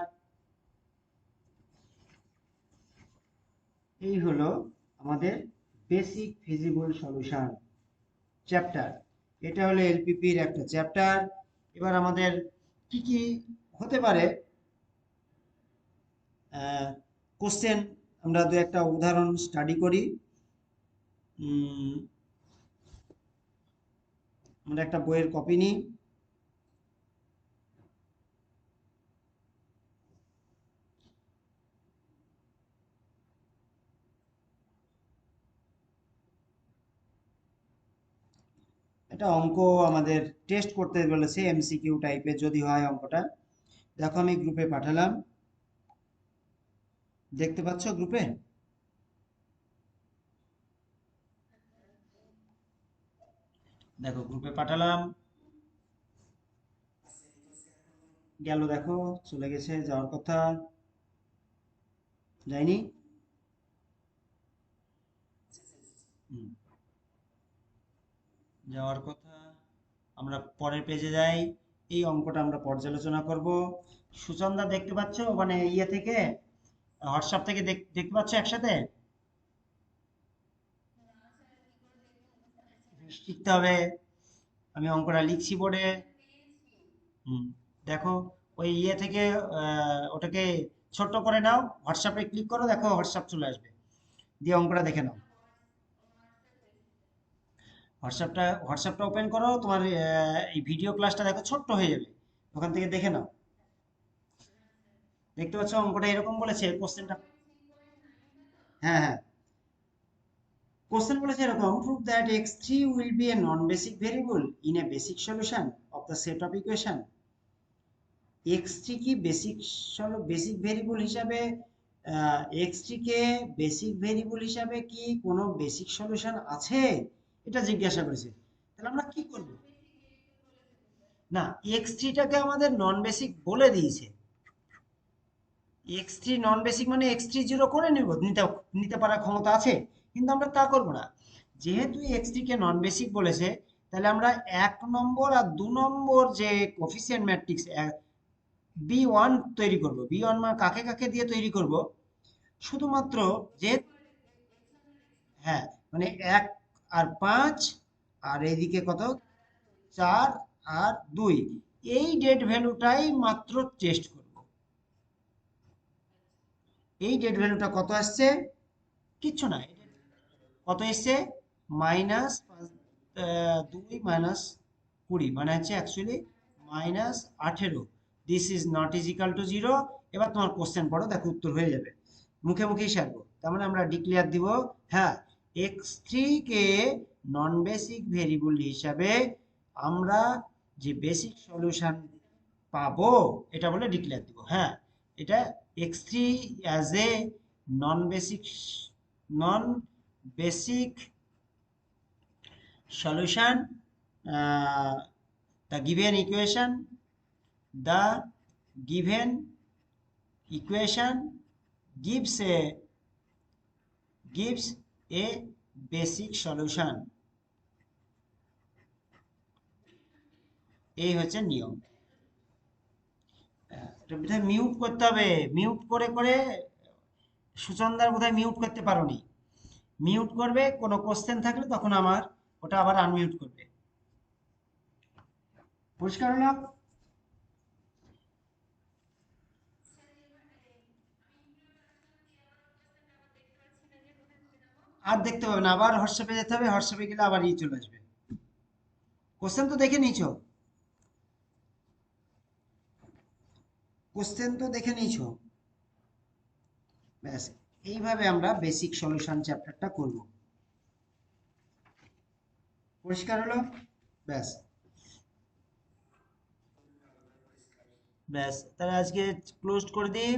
এই হলো আমাদের বেসিক ফিজিবল সলিউশন চ্যাপ্টার, এটা হলো এলপিপির একটা চ্যাপ্টার। এবার আমাদের কি কি হতে পারে কোশ্চেন আমরা দু একটা উদাহরণ স্টাডি করি। আমরা একটা বইয়ের কপি নিই। এটা অঙ্ক আমাদের টেস্ট করতে বলেছে, এমসিকিউ টাইপের যদি হয় অঙ্কটা। দেখো আমি গ্রুপে পাঠালাম, দেখতে পাচ্ছ গ্রুপে? দেখো গ্রুপে পাঠালাম, গেল দেখো, চলে গেছে, যাওয়ার কথা, যায়নি। হুম, যাওয়ার কথা। আমরা পরের পেজে যাই, এই অঙ্কটা আমরা পর্যালোচনা করব। সুচন্দা দেখতে পাচ্ছ মানে ইয়ে থেকে, হোয়াটসঅ্যাপ থেকে দেখতে পাচ্ছ একসাথে? শিখতে হবে, আমি অঙ্কটা লিখছি বোর্ডে। হুম, দেখো ওই ইয়ে থেকে ওটাকে ছোট করে নাও, হোয়াটসঅ্যাপে ক্লিক করো, দেখো হোয়াটসঅ্যাপ চলে আসবে, দিয়ে অঙ্কটা দেখে নাও। হোয়াটসঅ্যাপটা ওপেন করো, তোমার এই ভিডিও ক্লাসটা দেখো ছোট্ট হয়ে যাবে, ওখান থেকে দেখে নাও। দেখতে পাচ্ছ অঙ্কটা এরকম বলেছে কোশ্চেনটা? হ্যাঁ হ্যাঁ, কোশ্চেন বলেছে এরকম, prove that x3 will B A non basic variable in a basic solution of the set of equation. x3 কি বেসিক ভেরিয়েবল হিসাবে, x3 কে বেসিক ভেরিয়েবল হিসাবে কি কোনো বেসিক সলিউশন আছে, এটা জিজ্ঞাসা করেছে। তাহলে আমরা কি করব? না, x3টাকে আমাদের নন বেসিক বলে দিয়েছে। x3 নন বেসিক মানে x3 জিরো করে নিতে নিতে পারার ক্ষমতা আছে, কিন্তু আমরা তা করব না। যেহেতু x3 কে নন বেসিক বলেছে, তাহলে আমরা 1 নম্বর আর 2 নম্বর যে কোফিসিয়েন্ট ম্যাট্রিক্স B1 তৈরি করব। B1 মানে কাকে কাকে দিয়ে তৈরি করব? শুধুমাত্র যে, হ্যাঁ, মানে 1 আর 5, আর এইদিকে কত, 4 আর 2, এই ডেট ভ্যালুটাই মাত্র টেস্ট করব। এই ডেট ভ্যালুটা কত আসছে? কিচ্ছু না, কত এসছে? -2 - 20, মানে হচ্ছে actually -18। This is not is equal two 0। এবার তোমার কোশ্চেন পড়ো, দেখো উত্তর হয়ে যাবে, মুখে মুখেই সারবো। তার মানে আমরা ডিক্লেয়ার দিব, হ্যাঁ, x3 কে নন বেসিক ভেরিয়েবল হিসাবে আমরা যে বেসিক সলিউশন পাবো, এটা বলে ডিক্লেয়ার দিব। হ্যাঁ, এটা x3 as a non basic non basic solution, the given equation, the given equation gives a basic solution। এই হচ্ছে নিয়ম। এটা বোধহয় মিউট করতে হবে, মিউট করে করে, সুচন্দার বোধহয় মিউট করতে পারোনি। মিউট করবে, কোনো কোশ্চেন থাকলে তখন আমার ওটা আবার আনমিউট করবে। পরিষ্কার হলো? আর দেখতে পাবে না, আবার হোয়াটসঅ্যাপে যেতে হবে, হোয়াটসঅ্যাপে গেলে আবার চলে আসবে। কোশ্চেন তো দেখে নিয়েছো? কোশ্চেন তো দেখে নিয়েছো? ব্যাস, এইভাবে আমরা বেসিক সলিউশন চ্যাপ্টারটা করব। পরিষ্কার হলো? ব্যাস। ব্যাস, তাহলে আজকে ক্লোজ করে দিই।